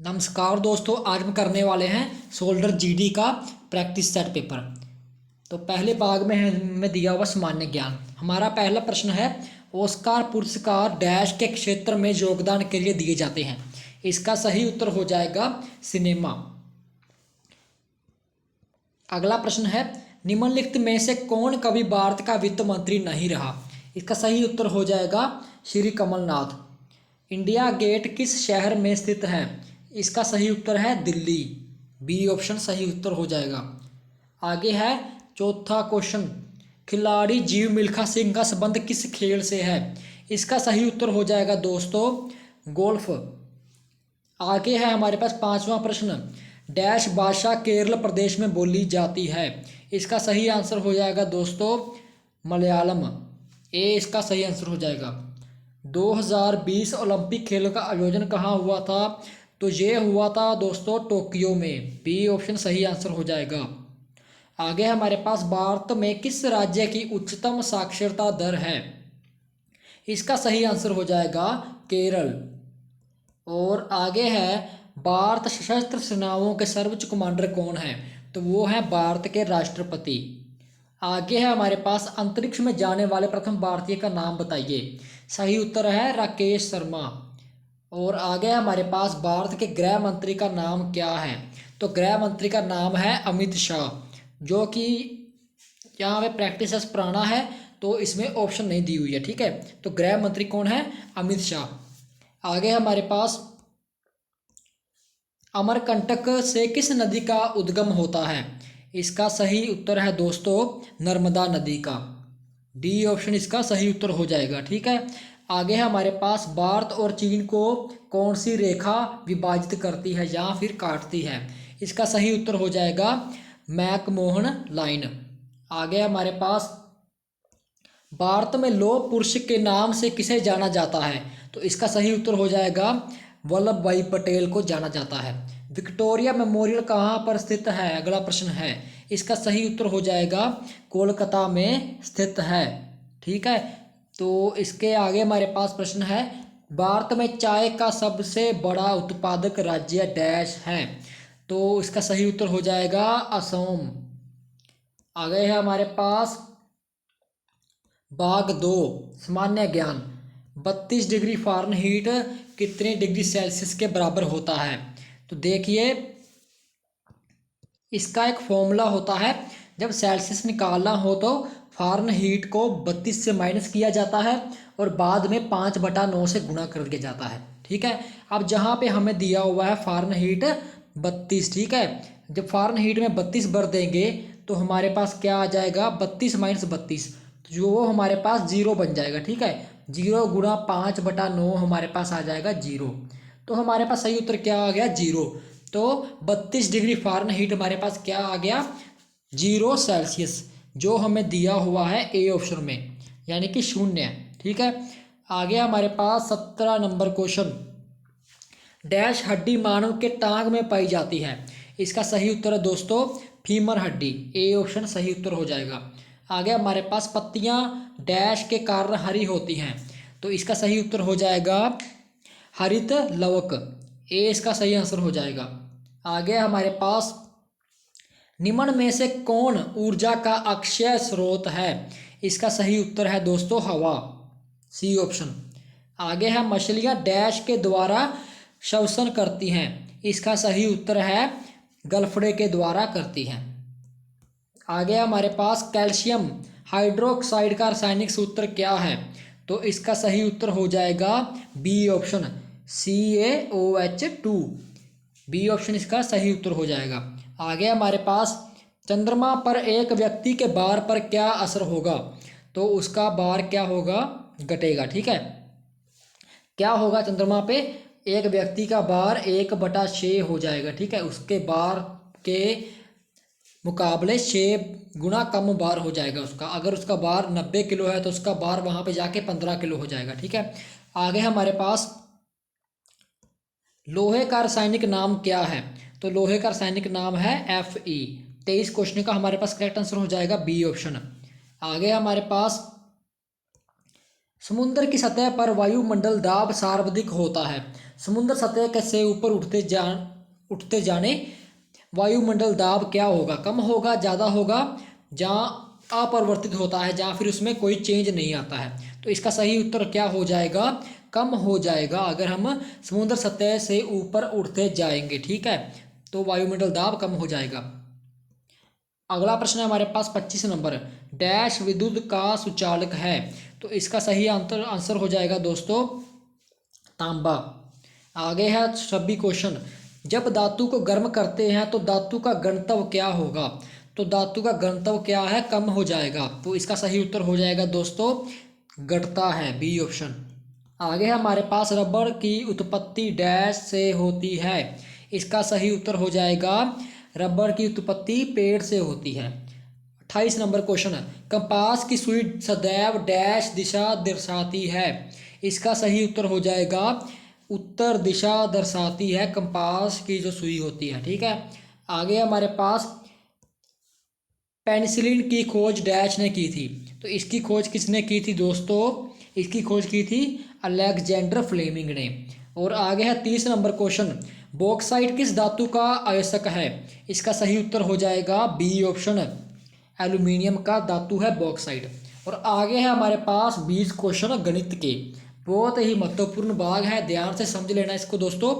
नमस्कार दोस्तों, आज हम करने वाले हैं सोल्डर जीडी का प्रैक्टिस सेट पेपर। तो पहले भाग में है में दिया हुआ सामान्य ज्ञान। हमारा पहला प्रश्न है, ऑस्कार पुरस्कार डैश के क्षेत्र में योगदान के लिए दिए जाते हैं। इसका सही उत्तर हो जाएगा सिनेमा। अगला प्रश्न है, निम्नलिखित में से कौन कभी भारत का वित्त मंत्री नहीं रहा। इसका सही उत्तर हो जाएगा श्री कमलनाथ। इंडिया गेट किस शहर में स्थित है। इसका सही उत्तर है दिल्ली। बी ऑप्शन सही उत्तर हो जाएगा। आगे है चौथा क्वेश्चन, खिलाड़ी जीव मिल्खा सिंह का संबंध किस खेल से है। इसका सही उत्तर हो जाएगा दोस्तों गोल्फ। आगे है हमारे पास पांचवा प्रश्न, डैश भाषा केरल प्रदेश में बोली जाती है। इसका सही आंसर हो जाएगा दोस्तों मलयालम। ए इसका सही आंसर हो जाएगा। 2020 ओलंपिक खेलों का आयोजन कहाँ हुआ था। तो ये हुआ था दोस्तों टोक्यो में। बी ऑप्शन सही आंसर हो जाएगा। आगे हमारे पास भारत में किस राज्य की उच्चतम साक्षरता दर है। इसका सही आंसर हो जाएगा केरल। और आगे है भारत सशस्त्र सेनाओं के सर्वोच्च कमांडर कौन है। तो वो है भारत के राष्ट्रपति। आगे है हमारे पास अंतरिक्ष में जाने वाले प्रथम भारतीय का नाम बताइए। सही उत्तर है राकेश शर्मा। और आगे हमारे पास भारत के गृह मंत्री का नाम क्या है। तो गृह मंत्री का नाम है अमित शाह, जो कि यहाँ पे प्रैक्टिस पुराना है तो इसमें ऑप्शन नहीं दी हुई है। ठीक है, तो गृह मंत्री कौन है, अमित शाह। आगे हमारे पास अमरकंटक से किस नदी का उद्गम होता है। इसका सही उत्तर है दोस्तों नर्मदा नदी का। डी ऑप्शन इसका सही उत्तर हो जाएगा। ठीक है, आगे है हमारे पास भारत और चीन को कौन सी रेखा विभाजित करती है या फिर काटती है। इसका सही उत्तर हो जाएगा मैकमोहन लाइन। आगे हमारे पास भारत में लौह पुरुष के नाम से किसे जाना जाता है। तो इसका सही उत्तर हो जाएगा वल्लभ भाई पटेल को जाना जाता है। विक्टोरिया मेमोरियल कहाँ पर स्थित है, अगला प्रश्न है। इसका सही उत्तर हो जाएगा कोलकाता में स्थित है। ठीक है, तो इसके आगे हमारे पास प्रश्न है, भारत में चाय का सबसे बड़ा उत्पादक राज्य डैश है। तो इसका सही उत्तर हो जाएगा असम। आगे है हमारे पास भाग 2 सामान्य ज्ञान, 32 डिग्री फ़ारेनहीट कितने डिग्री सेल्सियस के बराबर होता है। तो देखिए इसका एक फॉर्मूला होता है, जब सेल्सियस निकालना हो तो फ़ारेनहीट को 32 से माइनस किया जाता है और बाद में 5/9 से गुणा कर दिया जाता है। ठीक है, अब जहाँ पे हमें दिया हुआ है फ़ारेनहीट 32। ठीक है, जब फ़ारेनहीट में 32 भर देंगे तो हमारे पास क्या आ जाएगा 32 माइनस 32, जो वो हमारे पास जीरो बन जाएगा। ठीक है, 0 गुणा 5/9 हमारे पास आ जाएगा 0। तो हमारे पास सही उत्तर क्या आ गया 0। तो 32 डिग्री फ़ारेनहीट हमारे पास क्या आ गया 0 सेल्सियस, जो हमें दिया हुआ है ए ऑप्शन में, यानी कि 0। ठीक है, आगे हमारे पास 17 नंबर क्वेश्चन, डैश हड्डी मानव के टांग में पाई जाती है। इसका सही उत्तर है दोस्तों फीमर हड्डी। ए ऑप्शन सही उत्तर हो जाएगा। आगे हमारे पास पत्तियां डैश के कारण हरी होती हैं। तो इसका सही उत्तर हो जाएगा हरित लवक। ए इसका सही आंसर हो जाएगा। आगे हमारे पास निम्न में से कौन ऊर्जा का अक्षय स्रोत है। इसका सही उत्तर है दोस्तों हवा। C option. आगे है मछलियां डैश के द्वारा श्वसन करती हैं। इसका सही उत्तर है गलफड़े के द्वारा करती हैं। आगे हमारे पास कैल्शियम हाइड्रोक्साइड का रासायनिक सूत्र क्या है। तो इसका सही उत्तर हो जाएगा B option CaOH2। B option इसका सही उत्तर हो जाएगा। आगे हमारे पास चंद्रमा पर एक व्यक्ति के भार पर क्या असर होगा। तो उसका भार क्या होगा घटेगा। ठीक है, क्या होगा चंद्रमा पे एक व्यक्ति का भार 1/6 हो जाएगा। ठीक है, उसके भार के मुकाबले 6 गुना कम भार हो जाएगा उसका। अगर उसका भार 90 किलो है तो उसका भार वहाँ पे जाके 15 किलो हो जाएगा। ठीक है, आगे हमारे पास लोहे का रासायनिक नाम क्या है। तो लोहे का रासायनिक नाम है Fe। 23 क्वेश्चन का हमारे पास करेक्ट आंसर हो जाएगा बी ऑप्शन। आगे हमारे पास समुद्र की सतह पर वायुमंडल दाब सर्वाधिक होता है। समुद्र सतह के से ऊपर उठते जाने वायुमंडल दाब क्या होगा, कम होगा, ज़्यादा होगा, जहाँ अपरिवर्तित होता है, जहाँ फिर उसमें कोई चेंज नहीं आता है। तो इसका सही उत्तर क्या हो जाएगा, कम हो जाएगा। अगर हम समुद्र सतह से ऊपर उठते जाएंगे, ठीक है, तो वायुमंडल दाब कम हो जाएगा। अगला प्रश्न है हमारे पास 25 नंबर, डैश विद्युत का सुचालक है। तो इसका सही आंसर हो जाएगा दोस्तों तांबा। आगे है 26 क्वेश्चन, जब धातु को गर्म करते हैं तो धातु का घनत्व क्या होगा। तो धातु का घनत्व क्या है, कम हो जाएगा। तो इसका सही उत्तर हो जाएगा दोस्तों घटता है, बी ऑप्शन। आगे है हमारे पास रबड़ की उत्पत्ति डैश से होती है। इसका सही उत्तर हो जाएगा रबड़ की उत्पत्ति पेड़ से होती है। 28 नंबर क्वेश्चन है, कंपास की सुई सदैव डैश दिशा दर्शाती है। इसका सही उत्तर हो जाएगा उत्तर दिशा दर्शाती है कंपास की जो सुई होती है, ठीक है। आगे हमारे पास पेनिसिलिन की खोज डैश ने की थी। तो इसकी खोज किसने की थी दोस्तों, इसकी खोज की थी अलेक्जेंडर फ्लेमिंग ने। और आगे है 30 नंबर क्वेश्चन, बॉक्साइट किस धातु का अयस्क है। इसका सही उत्तर हो जाएगा बी ऑप्शन, एल्यूमिनियम का धातु है बॉक्साइट। और आगे है हमारे पास 20 क्वेश्चन गणित के, बहुत ही महत्वपूर्ण भाग है, ध्यान से समझ लेना इसको दोस्तों।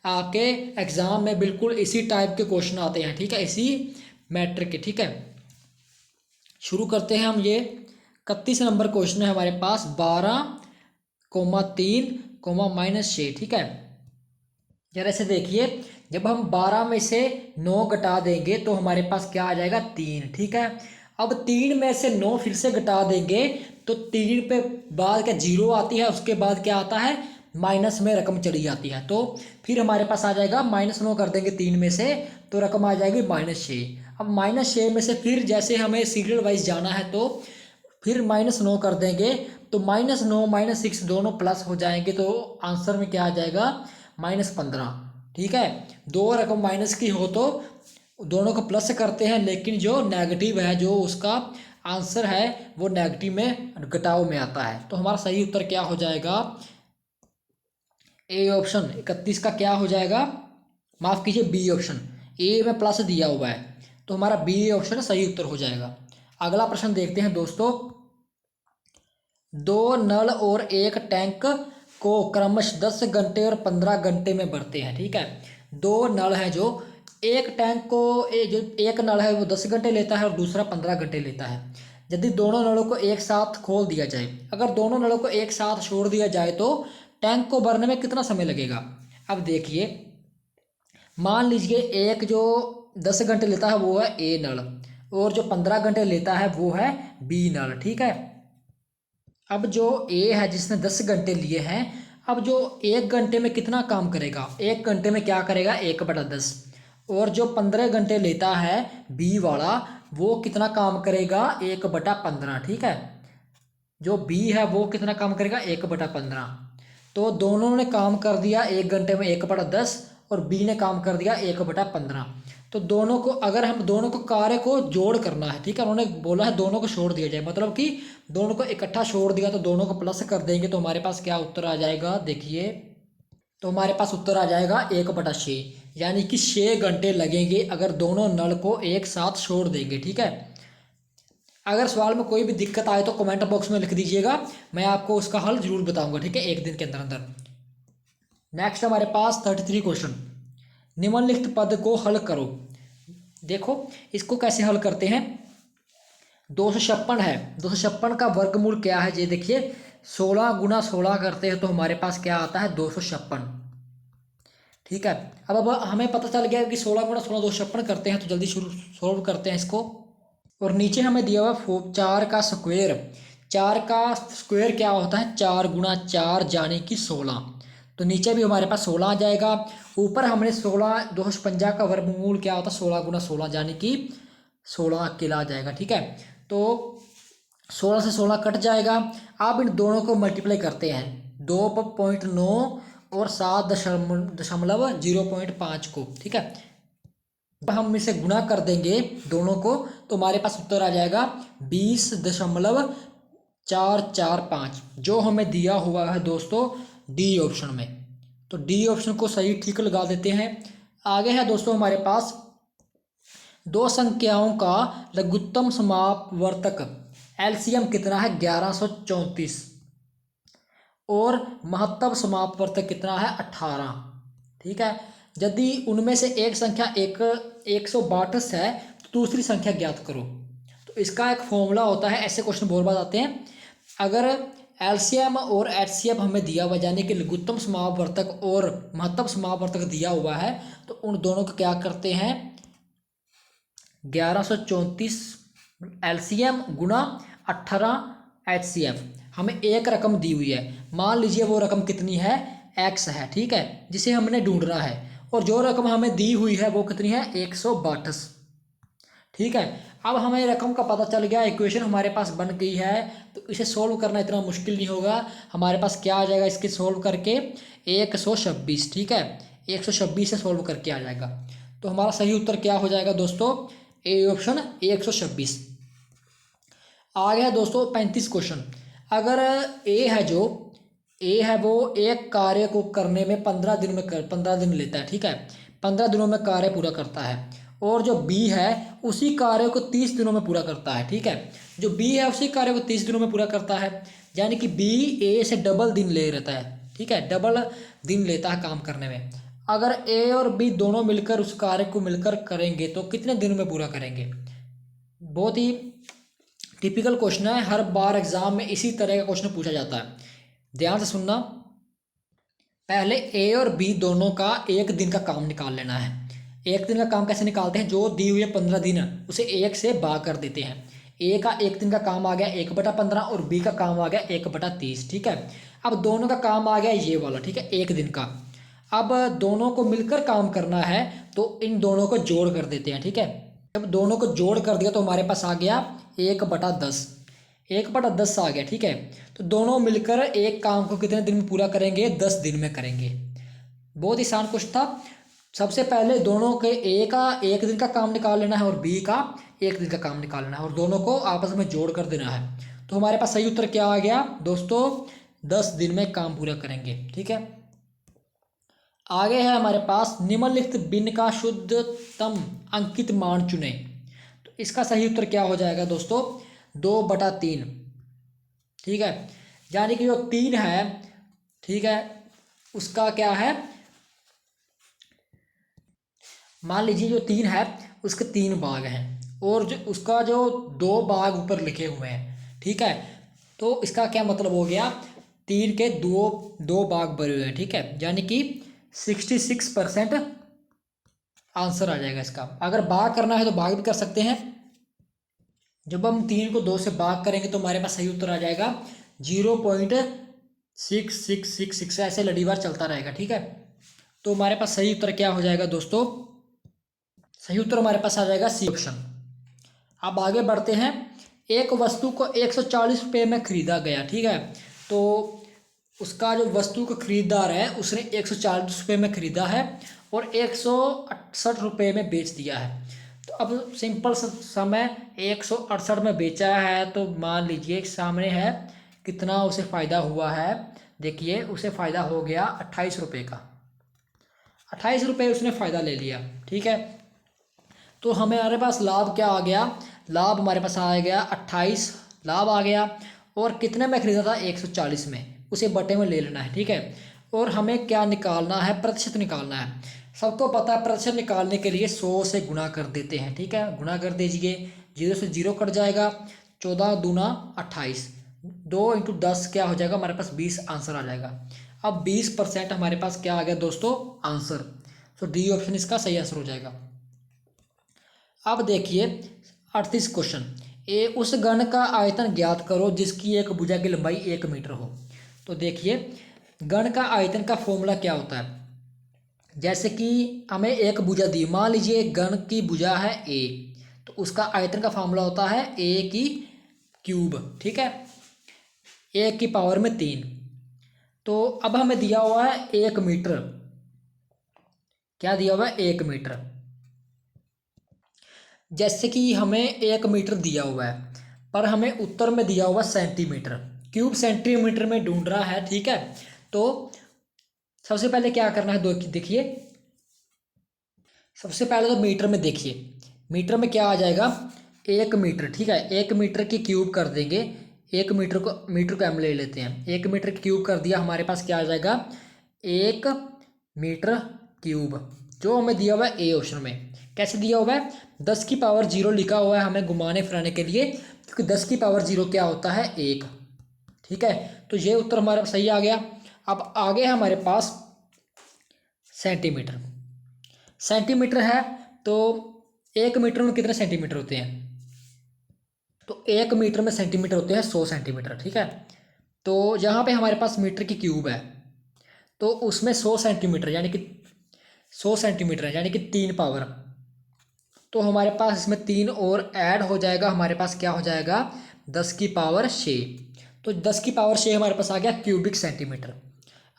आपके एग्जाम में बिल्कुल इसी टाइप के क्वेश्चन आते हैं, ठीक है, इसी मैटर के, ठीक है। शुरू करते हैं हम। ये 31 नंबर क्वेश्चन है हमारे पास, 12,3,-6, ठीक है। जरा से देखिए, जब हम 12 में से 9 घटा देंगे तो हमारे पास क्या आ जाएगा, 3, ठीक है। अब 3 में से 9 फिर से घटा देंगे तो 3 पे बाद क्या 0 आती है, उसके बाद क्या आता है, माइनस में रकम चली जाती है। तो फिर हमारे पास आ जाएगा -9 कर देंगे 3 में से तो रकम आ जाएगी -6। अब -6 में से फिर जैसे हमें सीरियल वाइज जाना है तो फिर -9 कर देंगे तो -9 -6 दोनों प्लस हो जाएंगे, तो आंसर में क्या आ जाएगा, -15, ठीक है। दो रकम माइनस की हो तो दोनों को प्लस करते हैं, लेकिन जो नेगेटिव है, जो उसका आंसर है वो नेगेटिव में घटाव में आता है। तो हमारा सही उत्तर क्या हो जाएगा, ए ऑप्शन 31 का क्या हो जाएगा, माफ कीजिए बी ऑप्शन, ए में प्लस दिया हुआ है तो हमारा बी ऑप्शन सही उत्तर हो जाएगा। अगला प्रश्न देखते हैं दोस्तों, 2 नल और एक टैंक को क्रमशः 10 घंटे और 15 घंटे में भरते हैं, ठीक है। 2 नल है, जो एक टैंक को जो एक नल है वो 10 घंटे लेता है और दूसरा 15 घंटे लेता है। यदि दोनों नलों को एक साथ खोल दिया जाए, अगर दोनों नलों को एक साथ छोड़ दिया जाए तो टैंक को भरने में कितना समय लगेगा। अब देखिए, मान लीजिए एक जो 10 घंटे लेता है वो है ए नल, और जो 15 घंटे लेता है वो है बी नल, ठीक है। अब जो ए है जिसने 10 घंटे लिए हैं, अब जो 1 घंटे में कितना काम करेगा, 1 घंटे में क्या करेगा, 1/10। और जो 15 घंटे लेता है बी वाला, वो कितना काम करेगा, 1/15, ठीक है। जो बी है वो कितना काम करेगा, 1/15। तो दोनों ने काम कर दिया 1 घंटे में 1/10 और बी ने काम कर दिया 1/15। तो दोनों को, अगर हम दोनों को कार्य को जोड़ करना है, ठीक है, उन्होंने बोला है दोनों को छोड़ दिया जाए, मतलब कि दोनों को इकट्ठा छोड़ दिया तो दोनों को प्लस कर देंगे तो हमारे पास क्या उत्तर आ जाएगा, देखिए, तो हमारे पास उत्तर आ जाएगा 1/6, यानी कि 6 घंटे लगेंगे अगर दोनों नल को एक साथ छोड़ देंगे, ठीक है। अगर सवाल में कोई भी दिक्कत आए तो कमेंट बॉक्स में लिख दीजिएगा, मैं आपको उसका हल जरूर बताऊंगा, ठीक है, 1 दिन के अंदर अंदर। नेक्स्ट हमारे पास 33 क्वेश्चन, निम्नलिखित पद को हल करो। देखो इसको कैसे हल करते हैं, 256 है, 256 का वर्गमूल क्या है, ये देखिए, 16 गुना 16 करते हैं तो हमारे पास क्या आता है, 256, ठीक है। अब हमें पता चल गया कि 16 गुना 16 256 करते हैं, तो जल्दी शुरू सोल्व करते हैं इसको। और नीचे हमें दिया हुआ 4 का स्क्वायर, 4 का स्क्वायर क्या होता है, 4 गुना 4 यानी कि 16। तो नीचे भी हमारे पास 16 आ जाएगा, ऊपर हमने 16 256 का वर्गमूल क्या होता है, 16 गुना 16 यानी कि 16 अकेला आ जाएगा, ठीक है। तो 16 से 16 कट जाएगा। अब इन दोनों को मल्टीप्लाई करते हैं, 2.9 और 7.0.5 को, ठीक है। अब हम इसे गुना कर देंगे दोनों को तो हमारे पास उत्तर आ जाएगा 4 4 5 जो हमें दिया हुआ है दोस्तों डी ऑप्शन में। तो डी ऑप्शन को सही ठीक लगा देते हैं। आगे है दोस्तों हमारे पास दो संख्याओं का लघुत्तम समापवर्तक एलसीएम कितना है 1134 और महत्तम समापवर्तक कितना है 18। ठीक है, यदि उनमें से एक संख्या 162 है तो दूसरी संख्या ज्ञात करो। तो इसका एक फॉर्मूला होता है, ऐसे क्वेश्चन बहुत बार आते हैं। अगर एलसीएम और एचसीएफ हमें दिया हुआ यानी कि लघुत्तम समापवर्तक और महत्तम समापवर्तक दिया हुआ है तो उन दोनों को क्या करते हैं 1134 एलसीएम गुणा 18 एचसीएफ। हमें एक रकम दी हुई है, मान लीजिए वो रकम कितनी है एक्स है, ठीक है, जिसे हमने ढूंढना है और जो रकम हमें दी हुई है वो कितनी है 162। ठीक है, अब हमें रकम का पता चल गया, इक्वेशन हमारे पास बन गई है, तो इसे सोल्व करना इतना मुश्किल नहीं होगा। हमारे पास क्या आ जाएगा इसके सोल्व करके 126। ठीक है, 126 से सोल्व करके आ जाएगा। तो हमारा सही उत्तर क्या हो जाएगा दोस्तों ए ऑप्शन 126। आ गया दोस्तों 35 क्वेश्चन। अगर ए है वो एक कार्य को करने में 15 दिन लेता है, ठीक है, 15 दिनों में कार्य पूरा करता है और जो बी है उसी कार्य को 30 दिनों में पूरा करता है। ठीक है, जो बी है उसी कार्य को 30 दिनों में पूरा करता है, यानी कि बी ए से डबल दिन ले रहता है। ठीक है, डबल दिन लेता है काम करने में। अगर ए और बी दोनों मिलकर उस कार्य को मिलकर करेंगे तो कितने दिन में पूरा करेंगे। बहुत ही टिपिकल क्वेश्चन है, हर बार एग्जाम में इसी तरह का क्वेश्चन पूछा जाता है। ध्यान से सुनना, पहले ए और बी दोनों का एक दिन का काम निकाल लेना है। एक दिन का काम कैसे निकालते हैं, जो दी हुई है 15 दिन उसे एक से भाग कर देते हैं। ए का एक दिन का काम आ गया 1/15 और बी का काम आ गया 1/30। ठीक है, अब दोनों का काम आ गया ये वाला, ठीक है, एक दिन का। अब दोनों को मिलकर काम करना है तो इन दोनों को जोड़ कर देते हैं। ठीक है, जब दोनों को जोड़ कर दिया तो हमारे पास आ गया 1/10, 1/10 आ गया। ठीक है, तो दोनों मिलकर एक काम को कितने दिन में पूरा करेंगे 10 दिन में करेंगे। बहुत ही आसान क्वेश्चन था। सबसे पहले दोनों के ए का एक दिन का काम निकाल लेना है और बी का एक दिन का काम निकाल लेना है और दोनों को आपस में जोड़ कर देना है। तो हमारे पास सही उत्तर क्या आ गया दोस्तों 10 दिन में काम पूरा करेंगे। ठीक है, आगे है हमारे पास निम्नलिखित भिन्न का शुद्धतम अंकित मान चुने। तो इसका सही उत्तर क्या हो जाएगा दोस्तों 2/3। ठीक है, यानी कि जो 3 है, ठीक है, उसका क्या है, मान लीजिए जो 3 है उसके 3 भाग हैं और जो उसका जो 2 भाग ऊपर लिखे हुए हैं। ठीक है, तो इसका क्या मतलब हो गया 3 के दो भाग भरे हुए हैं। ठीक है, यानी कि 66% आंसर आ जाएगा इसका। अगर भाग करना है तो भाग भी कर सकते हैं। जब हम 3 को 2 से भाग करेंगे तो हमारे पास सही उत्तर आ जाएगा 0.6666, ऐसे लड़ीवार चलता रहेगा। ठीक है, तो हमारे पास सही उत्तर क्या हो जाएगा दोस्तों, सही उत्तर हमारे पास आ जाएगा सी ऑप्शन। अब आगे बढ़ते हैं। एक वस्तु को 140 रुपये में खरीदा गया। ठीक है, तो उसका जो वस्तु का खरीदार है उसने 140 रुपये में खरीदा है और 168 रुपये में बेच दिया है। तो अब सिंपल समय 168 में बेचा है तो मान लीजिए सामने है कितना उसे फ़ायदा हुआ है। देखिए उसे फ़ायदा हो गया 28 रुपये का, 28 रुपये उसने फ़ायदा ले लिया। ठीक है, तो हमारे पास लाभ क्या आ गया, लाभ हमारे पास आ गया 28 लाभ आ गया और कितने में खरीदा था 140 में, उसे बटे में ले लेना है। ठीक है, और हमें क्या निकालना है, प्रतिशत निकालना है। सबको पता है प्रतिशत निकालने के लिए 100 से गुणा कर देते हैं। ठीक है, गुणा कर दीजिए, 0 से 0 कट जाएगा, 14 दूना 28, 2 × 10 क्या हो जाएगा हमारे पास 20 आंसर आ जाएगा। अब 20% हमारे पास क्या आ गया दोस्तों आंसर। तो डी ऑप्शन इसका सही आंसर हो जाएगा। अब देखिए 38 क्वेश्चन, ए उस घन का आयतन ज्ञात करो जिसकी एक भुजा की लंबाई 1 मीटर हो। तो देखिए घन का आयतन का फॉर्मूला क्या होता है, जैसे कि हमें एक भुजा दी, मान लीजिए एक घन की भुजा है ए, तो उसका आयतन का फॉर्मूला होता है ए की क्यूब। ठीक है, 1 की पावर में 3। तो अब हमें दिया हुआ है 1 मीटर, क्या दिया हुआ है 1 मीटर। जैसे कि हमें 1 मीटर दिया हुआ है पर हमें उत्तर में दिया हुआ सेंटीमीटर, क्यूब सेंटीमीटर में ढूंढ रहा है, ठीक है। तो सबसे पहले क्या करना है, देखिए सबसे पहले तो मीटर में देखिए, मीटर में क्या आ जाएगा, 1 मीटर, ठीक है। 1 मीटर की क्यूब कर देंगे, 1 मीटर को हम ले लेते हैं, 1 मीटर की क्यूब कर दिया, हमारे पास क्या आ जाएगा, 1 मीटर क्यूब, जो हमें दिया हुआ है ए ऑप्शन में। कैसे दिया हुआ है, 10⁻0 लिखा हुआ है हमें घुमाने फिराने के लिए, क्योंकि 10⁻0 क्या होता है, 1, ठीक है। तो ये उत्तर हमारा सही आ गया। अब आगे है हमारे पास सेंटीमीटर। सेंटीमीटर है तो 1 मीटर में कितने सेंटीमीटर होते हैं, तो 1 मीटर में सेंटीमीटर होते हैं 100 सेंटीमीटर, ठीक है। तो यहाँ पे हमारे पास मीटर की क्यूब है, तो उसमें 100 सेंटीमीटर यानी कि 100 सेंटीमीटर है, यानी कि 3 पावर, तो हमारे पास इसमें 3 और ऐड हो जाएगा, हमारे पास क्या हो जाएगा, 10⁻6। तो 10⁻6 हमारे पास आ गया क्यूबिक सेंटीमीटर।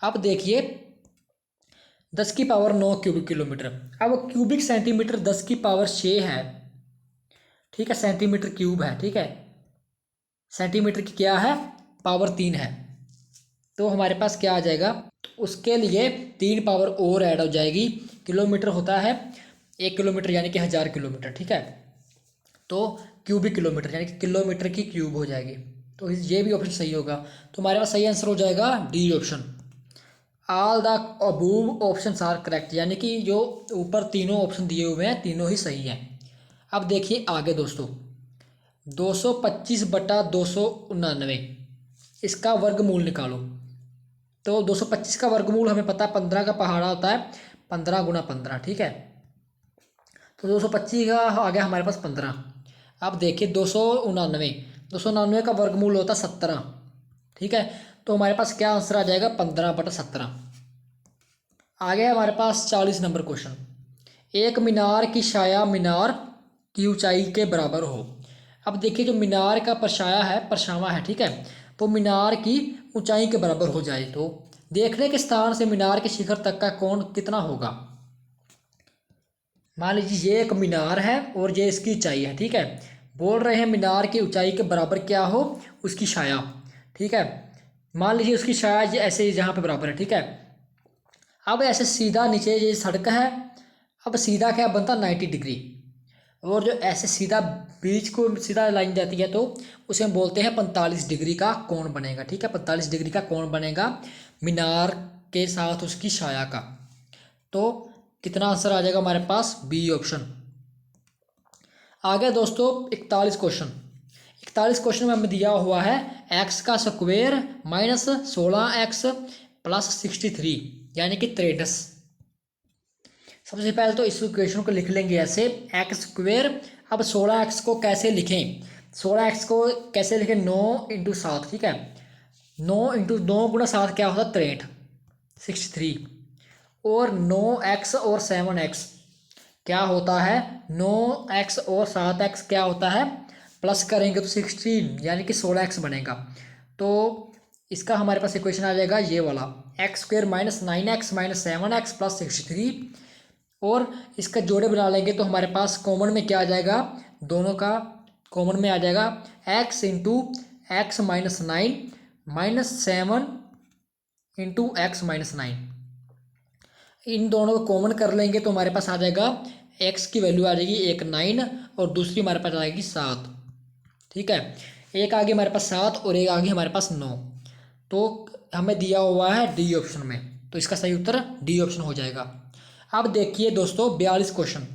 अब देखिए 10⁻9 क्यूबिक किलोमीटर। अब क्यूबिक सेंटीमीटर 10⁻6 है, ठीक है, सेंटीमीटर क्यूब है, ठीक है, सेंटीमीटर की क्या है, पावर 3 है, तो हमारे पास क्या आ जाएगा, उसके लिए 3 पावर और ऐड हो जाएगी। किलोमीटर होता है 1 किलोमीटर यानी कि 1000 किलोमीटर, ठीक है। तो क्यूबिक किलोमीटर यानी कि किलोमीटर की क्यूब हो जाएगी, तो ये भी ऑप्शन सही होगा। तो हमारे पास सही आंसर हो जाएगा D option, all the above option are correct, यानी कि जो ऊपर तीनों ऑप्शन दिए हुए हैं तीनों ही सही हैं। अब देखिए आगे दोस्तों, 225/299 इसका वर्गमूल निकालो। तो 225 का वर्गमूल हमें पता है 15 का पहाड़ा होता है, 15 × 15, ठीक है। तो 225 का आ गया हमारे पास 15। अब देखिए 299 का वर्गमूल होता है 17, ठीक है। तो हमारे पास क्या आंसर आ जाएगा, 15/17। आगे हमारे पास 40 नंबर क्वेश्चन, एक मीनार की छाया मीनार की ऊंचाई के बराबर हो। अब देखिए जो मीनार का परछावां है, ठीक है, वो मीनार की ऊंचाई के बराबर हो जाए तो देखने के स्थान से मीनार के शिखर तक का कोण कितना होगा। मान लीजिए ये एक मीनार है और ये इसकी ऊंचाई है, ठीक है। बोल रहे हैं मीनार की ऊंचाई के बराबर क्या हो उसकी छाया, ठीक है। मान लीजिए उसकी छाया ये ऐसे जहाँ पे बराबर है, ठीक है। अब ऐसे सीधा नीचे ये सड़क है, अब सीधा क्या बनता 90 डिग्री, और जो ऐसे सीधा बीच को सीधा लाइन जाती है तो उसे हम बोलते हैं 45 डिग्री का कोण बनेगा, ठीक है। 45 डिग्री का कोण बनेगा मीनार के साथ उसकी छाया का। तो कितना आंसर आ जाएगा हमारे पास, बी ऑप्शन। आगे दोस्तों 41 क्वेश्चन, 41 क्वेश्चन में हमें दिया हुआ है x का स्क्वायर -16x + 63 यानी कि 63। सबसे पहले तो इस इक्वेशन को लिख लेंगे ऐसे, एक्स स्क्वेयर। अब 16x को कैसे लिखें, 16x को कैसे लिखें, 9 × 7, ठीक है। 9 × 7 क्या होता है, 63, 63, और 9x और 7x क्या होता है, 9x और 7x क्या होता है, प्लस करेंगे तो 16 यानी कि 16x बनेगा। तो इसका हमारे पास इक्वेशन आ जाएगा ये वाला, x² -9x -7x + 63, और इसका जोड़े बना लेंगे तो हमारे पास कॉमन में क्या आ जाएगा, दोनों का कॉमन में आ जाएगा x × x - 9 -7 × x - 9। इन दोनों को कॉमन कर लेंगे तो हमारे पास आ जाएगा x की वैल्यू आ जाएगी एक 9 और दूसरी हमारे पास आएगी 7, ठीक है। एक आगे हमारे पास 7 और एक आगे हमारे पास 9, तो हमें दिया हुआ है डी ऑप्शन में, तो इसका सही उत्तर डी ऑप्शन हो जाएगा। अब देखिए दोस्तों 42 क्वेश्चन,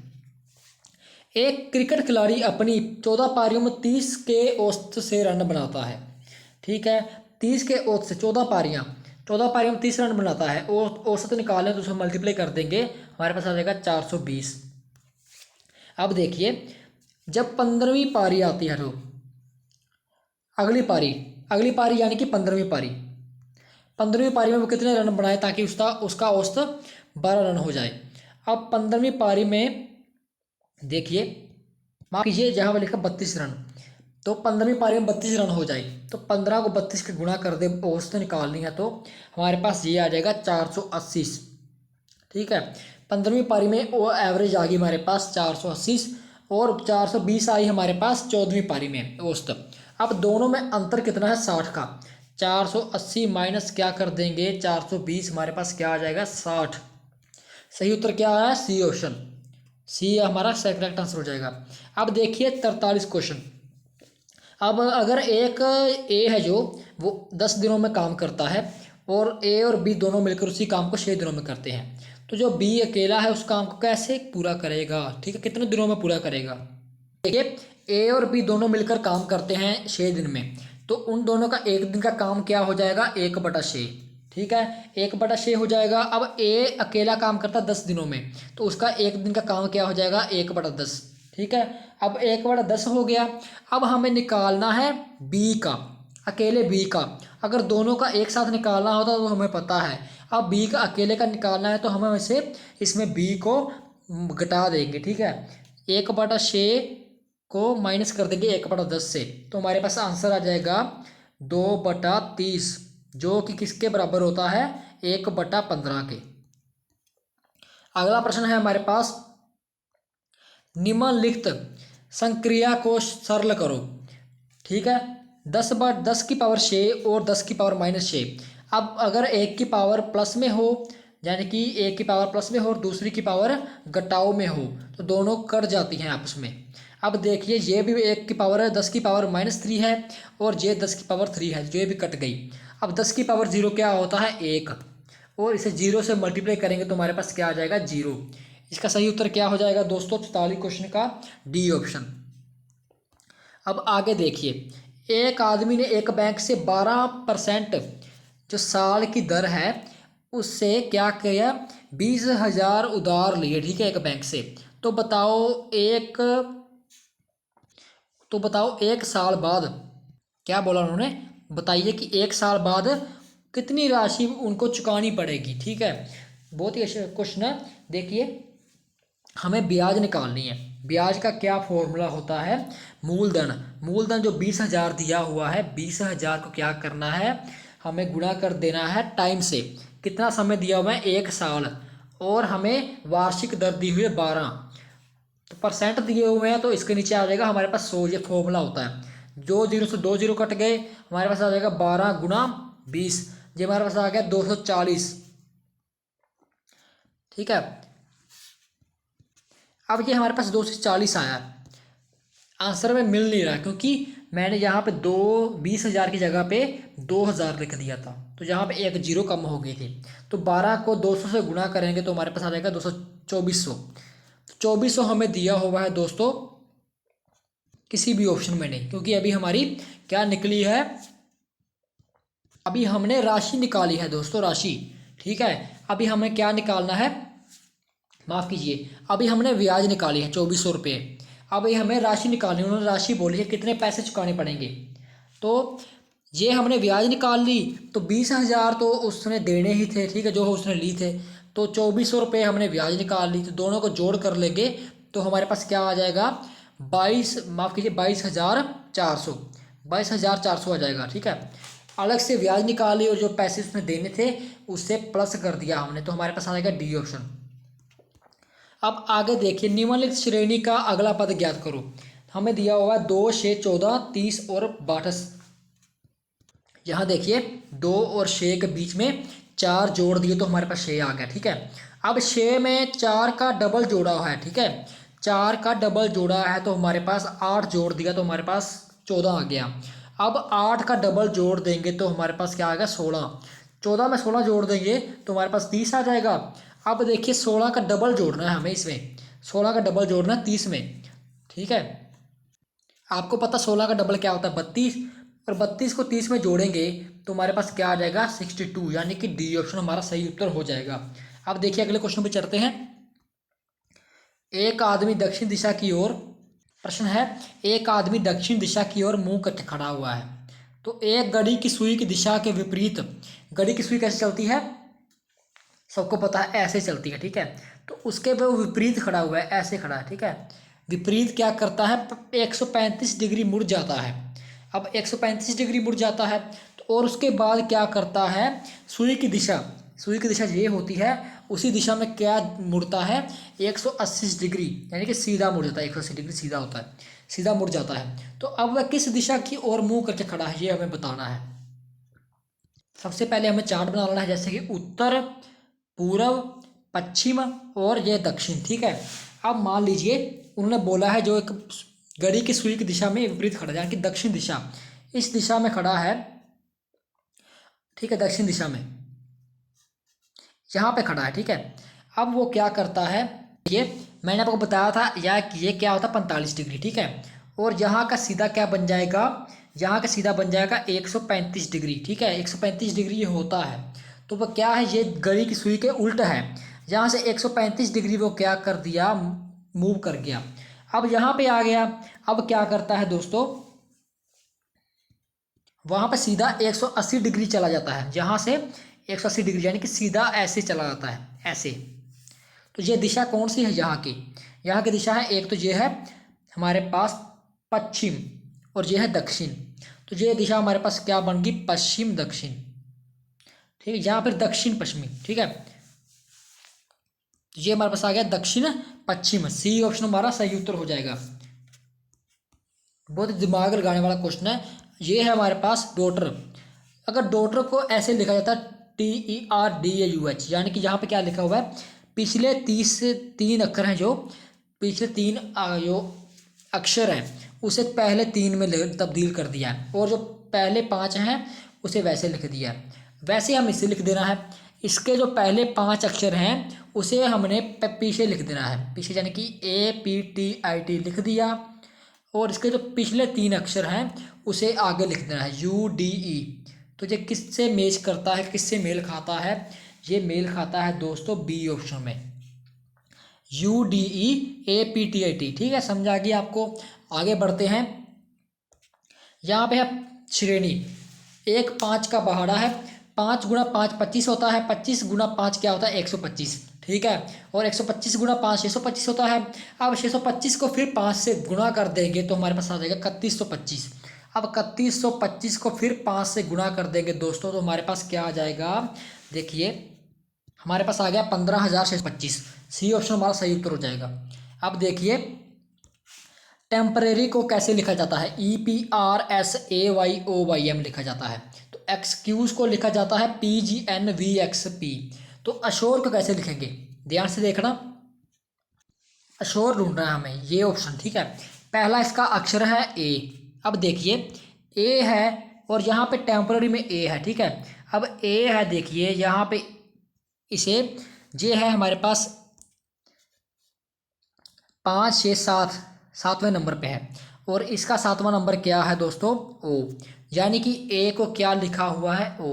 एक क्रिकेट खिलाड़ी अपनी 14 पारियों में 30 के औसत से रन बनाता है, ठीक है। 30 के औसत से 14 पारियों में 30 रन बनाता है, और औसत निकालें तो उसे मल्टीप्लाई कर देंगे, हमारे पास आ जाएगा 420। अब देखिए जब 15वीं पारी आती है तो अगली पारी यानी कि 15वीं पारी, 15वीं पारी में वो कितने रन बनाए ताकि उसका औसत 12 रन हो जाए। अब 15वीं पारी में देखिए, माफ कीजिए जहाँ पर लिखा 32 रन, तो 15वीं पारी में 32 रन हो जाए तो 15 को 32 के गुणा कर दे, औसत निकालनी है तो हमारे पास ये आ जाएगा 480, ठीक है। 15वीं पारी में वो एवरेज आ गई हमारे पास 480, और 420 आई हमारे पास 14वीं पारी में औसत। अब दोनों में अंतर कितना है 60 का। 480 माइनस क्या कर देंगे 420, हमारे पास क्या आ जाएगा 60। सही उत्तर क्या है सी ऑप्शन, सी हमारा करेक्ट आंसर हो जाएगा। अब देखिए 43 क्वेश्चन। अब अगर एक ए है जो वो 10 दिनों में काम करता है और ए और बी दोनों मिलकर उसी काम को 6 दिनों में करते हैं, तो जो बी अकेला है उस काम को कैसे पूरा करेगा, ठीक है, कितने दिनों में पूरा करेगा। देखिए ए और बी दोनों मिलकर काम करते हैं 6 दिन में, तो उन दोनों का एक दिन का काम क्या हो जाएगा 1/6, ठीक है, 1/6 हो जाएगा। अब ए अकेला काम करता है 10 दिनों में, तो उसका एक दिन का काम क्या हो जाएगा 1/10, ठीक है। अब 1/10 हो गया। अब हमें निकालना है बी का, अकेले बी का। अगर दोनों का एक साथ निकालना होता तो हमें पता है, अब बी का अकेले का निकालना है तो हमें वैसे इसमें बी को घटा देंगे, ठीक है। 1/6 को माइनस कर देंगे 1/10 से, तो हमारे पास आंसर आ जाएगा 2/30, जो कि किसके बराबर होता है 1/15 के। अगला प्रश्न है हमारे पास, निम्नलिखित संक्रिया को सरल करो, ठीक है। 10/10 और 10 की पावर -6। अब अगर एक की पावर प्लस में हो, यानी कि एक की पावर प्लस में हो और दूसरी की पावर घटाओ में हो, तो दोनों कट जाती हैं आपस में। अब देखिए ये भी एक की पावर 10 की पावर -3 है और ये 10 की पावर 3 है, ये भी कट गई। अब 10 की पावर 0 क्या होता है 1, और इसे 0 से मल्टीप्लाई करेंगे तो हमारे पास क्या आ जाएगा 0। इसका सही उत्तर क्या हो जाएगा दोस्तों 44 क्वेश्चन का डी ऑप्शन। अब आगे देखिए, एक आदमी ने एक बैंक से 12% जो साल की दर है उससे क्या किया 20,000 उधार लिए, ठीक है, एक बैंक से। तो बताओ एक साल बाद क्या बोला उन्होंने, बताइए कि एक साल बाद कितनी राशि उनको चुकानी पड़ेगी, ठीक है। बहुत ही अच्छा क्वेश्चन है। देखिए हमें ब्याज निकालनी है, ब्याज का क्या फॉर्मूला होता है, मूलधन जो 20,000 दिया हुआ है, 20,000 को क्या करना है हमें गुणा कर देना है टाइम से। कितना समय दिया हुआ है 1 साल, और हमें वार्षिक दर दी हुई है 12, तो परसेंट दिए हुए हैं, तो इसके नीचे आ जाएगा हमारे पास 100, ये फॉर्मूला होता है। जो 0 से 2 0 कट गए, हमारे पास आ जाएगा 12 गुणा 20, ये हमारे पास आ गया 240, ठीक है। अब ये हमारे पास 240 आया, आंसर में मिल नहीं रहा क्योंकि मैंने यहाँ पे 20,000 की जगह पे 2,000 लिख दिया था, तो यहाँ पे एक 0 कम हो गई थी। तो 12 को 200 से गुणा करेंगे तो हमारे पास आ जाएगा 2400। 2400 हमें दिया हुआ है दोस्तों, किसी भी ऑप्शन में नहीं, क्योंकि अभी हमारी क्या निकली है, अभी हमने राशि निकाली है दोस्तों, राशि, ठीक है। अभी हमें क्या निकालना है, माफ़ कीजिए, अभी हमने ब्याज निकाली है 2400 रुपये। अभी हमें राशि निकालनी, उन्होंने राशि बोली है कितने पैसे चुकाने पड़ेंगे। तो ये हमने ब्याज निकाल ली, तो 20,000 तो उसने देने ही थे, ठीक है, जो उसने ली थे। तो 2400 रुपये हमने ब्याज निकाल ली, तो दोनों को जोड़ कर लेंगे तो हमारे पास क्या आ जाएगा 22,400, 22,400 आ जाएगा, ठीक है। अलग से ब्याज निकाल ली और जो पैसे उसने देने थे उससे प्लस कर दिया हमने, तो हमारे पास आ जाएगा डी ऑप्शन। अब आगे देखिए, निम्नलिखित श्रेणी का अगला पद ज्ञात करो। हमें दिया हुआ है 2, 6, 14, 30 और 62। यहाँ देखिए 2 और 6 के बीच में 4 जोड़ दिए तो हमारे पास 6 आ गया, ठीक है। अब 6 में 4 का डबल जोड़ा हुआ है, ठीक है, 4 का डबल जोड़ा है तो हमारे पास 8 जोड़ दिया तो हमारे पास 14 आ गया। अब 8 का डबल जोड़ देंगे तो हमारे पास क्या आएगा 16। 14 में 16 जोड़ देंगे तो हमारे पास 30 आ जाएगा। अब देखिए 16 का डबल जोड़ना है हमें, इसमें 16 का डबल जोड़ना है 30 में, ठीक है। आपको पता 16 का डबल क्या होता है 32, और 32 को 30 में जोड़ेंगे तो हमारे पास क्या आ जाएगा 62, यानी कि डी ऑप्शन हमारा सही उत्तर हो जाएगा। अब देखिए अगले क्वेश्चन पे चढ़ते हैं। एक आदमी दक्षिण दिशा की ओर, प्रश्न है, एक आदमी दक्षिण दिशा की ओर मुंह करके खड़ा हुआ है, तो एक घड़ी की सुई की दिशा के विपरीत, घड़ी की सुई कैसे चलती है सबको पता है, ऐसे चलती है, ठीक है। तो उसके वो विपरीत खड़ा हुआ है, ऐसे खड़ा है, ठीक है। विपरीत क्या करता है 135 डिग्री मुड़ जाता है। अब 135 डिग्री मुड़ जाता है तो और उसके बाद क्या करता है, सुई की दिशा ये होती है, उसी दिशा में क्या मुड़ता है 180 डिग्री, यानी कि सीधा मुड़ जाता है, 180 डिग्री सीधा होता है। सीधा मुड़ जाता है। तो अब वह किस दिशा की ओर मुंह करके खड़ा है, ये हमें बताना है। सबसे पहले हमें चार्ट बनाना है, जैसे कि उत्तर, पूर्व, पश्चिम और ये दक्षिण। ठीक है, अब मान लीजिए उन्होंने बोला है जो एक घड़ी की सुई की दिशा में विपरीत खड़ा है, यानी कि दक्षिण दिशा, इस दिशा में खड़ा है। ठीक है, दक्षिण दिशा में यहाँ पे खड़ा है। ठीक है, अब वो क्या करता है, ये मैंने आपको बताया था ये क्या होता है 45 डिग्री। ठीक है, और यहाँ का सीधा क्या बन जाएगा, यहाँ का सीधा बन जाएगा 135 डिग्री। ठीक है, 135 डिग्री ये होता है। तो वह क्या है, ये घड़ी की सुई के उल्ट है। यहाँ से 135 डिग्री वो क्या कर दिया, मूव कर गया। अब यहाँ पे आ गया। अब क्या करता है दोस्तों, वहाँ पे सीधा 180 डिग्री चला जाता है। यहाँ से 180 डिग्री यानी कि सीधा ऐसे चला जाता है, ऐसे। तो ये दिशा कौन सी है यहाँ की, यहाँ की दिशा है एक तो ये है हमारे पास पश्चिम और ये है दक्षिण। तो ये दिशा हमारे पास क्या बन गई, पश्चिम दक्षिण। ठीक है, यहाँ पर दक्षिण पश्चिमी। ठीक है, तो ये हमारे पास आ गया दक्षिण पश्चिम। सी ऑप्शन हमारा सही उत्तर हो जाएगा। बहुत दिमाग लगाने वाला क्वेश्चन है। ये है हमारे पास डॉटर। अगर डॉटर को ऐसे लिखा जाता है TERDAUH, यानी कि यहाँ पे क्या लिखा हुआ है, पिछले 30 से 3 अक्षर हैं, जो पिछले 3 जो अक्षर हैं उसे पहले 3 में तब्दील कर दिया है, और जो पहले 5 हैं उसे वैसे लिख दिया है। वैसे हम इसे लिख देना है, इसके जो पहले 5 अक्षर हैं उसे हमने पीछे लिख देना है, पीछे यानी कि APTIT लिख दिया, और इसके जो पिछले 3 अक्षर हैं उसे आगे लिख देना है UDE। तो ये किससे मैच करता है, किससे मेल खाता है, ये मेल खाता है दोस्तों बी ऑप्शन में, UDE APTIT। ठीक है, समझ आ गई आपको। आगे बढ़ते हैं। यहाँ पे है श्रेणी, 1 5 का पहाड़ा है, 5 गुणा 5 25 होता है, 25 गुणा 5 क्या होता है 125। ठीक है, और 125 गुणा 5 625 होता है। अब 625 को फिर 5 से गुणा कर देंगे तो हमारे पास आ जाएगा 3125। अब 3125 को फिर 5 से गुणा कर देंगे दोस्तों, तो हमारे पास क्या आ जाएगा, देखिए हमारे पास आ गया 15,625। सी ऑप्शन हमारा सही उत्तर हो जाएगा। अब देखिए टेम्परेरी को कैसे लिखा जाता है, EPRSAYOYM लिखा जाता है। तो एक्सक्यूज को लिखा जाता है PGNVXP। तो अशोर को कैसे लिखेंगे, ध्यान से देखना, अशोर ढूंढना है हमें, ये ऑप्शन। ठीक है, पहला इसका अक्षर है A। अब देखिए A है और यहाँ पे टेम्पररी में A है। ठीक है, अब A है, देखिए यहाँ पे इसे ये है हमारे पास 5 6 7 7वें नंबर पे है, और इसका 7वां नंबर क्या है दोस्तों, O, यानी कि A को क्या लिखा हुआ है O।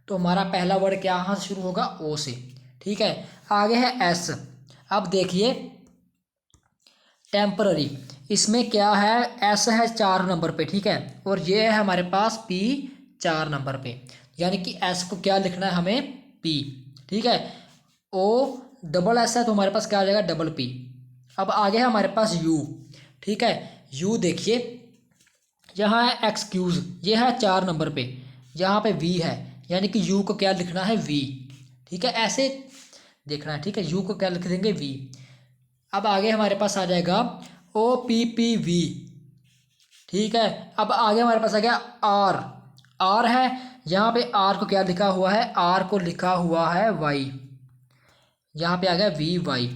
तो हमारा पहला वर्ड क्या यहाँ से शुरू होगा, O से। ठीक है, आगे है S। अब देखिए टेम्पररी, इसमें क्या है, S है 4 नंबर पे। ठीक है, और ये है हमारे पास P 4 नंबर पे, यानी कि S को क्या लिखना है हमें, P। ठीक है, O डबल S है तो हमारे पास क्या आ जाएगा, डबल P। अब आगे है हमारे पास U। ठीक है, U देखिए यहाँ है एक्सक्यूज, ये है 4 नंबर पे, यहाँ पे V है, यानी कि U को क्या लिखना है, V। ठीक है, ऐसे देखना है। ठीक है, U को क्या लिख देंगे, V। अब आगे हमारे पास आ जाएगा OPPV। ठीक है, अब आगे हमारे पास आ गया R है, यहाँ पे R को क्या लिखा हुआ है, R को लिखा हुआ है Y, यहाँ पे आ गया VY।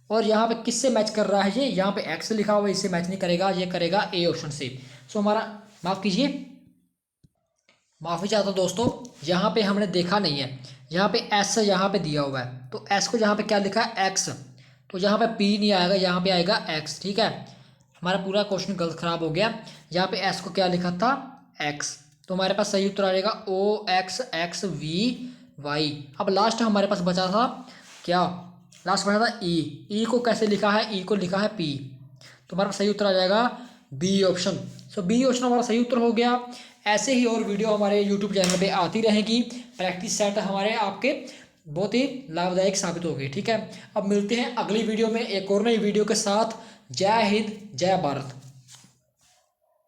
और यहाँ पे किससे मैच कर रहा है, ये यहाँ पे X लिखा हुआ है, इससे मैच नहीं करेगा, ये करेगा A ऑप्शन से। सो हमारा माफ़ कीजिए, माफ़ी चाहता हूँ दोस्तों, यहाँ पे हमने देखा नहीं है, यहाँ पे S यहाँ पे दिया हुआ है, तो S को यहाँ पे क्या लिखा है, X, तो यहाँ पे P नहीं आएगा, यहाँ पे आएगा X। ठीक है, हमारा पूरा क्वेश्चन गलत खराब हो गया। यहाँ पे S को क्या लिखा था, X, तो हमारे पास सही उत्तर आ जाएगा OXXVY। अब लास्ट हमारे पास बचा था क्या, लास्ट बचा था E को कैसे लिखा है, E को लिखा है P, तो हमारा सही उत्तर आ जाएगा B ऑप्शन। सो B ऑप्शन हमारा सही उत्तर हो गया। ऐसे ही और वीडियो हमारे YouTube चैनल पे आती रहेगी। प्रैक्टिस सेट हमारे आपके बहुत ही लाभदायक साबित हो गई। ठीक है, अब मिलते हैं अगली वीडियो में एक और नई वीडियो के साथ। जय हिंद, जय भारत।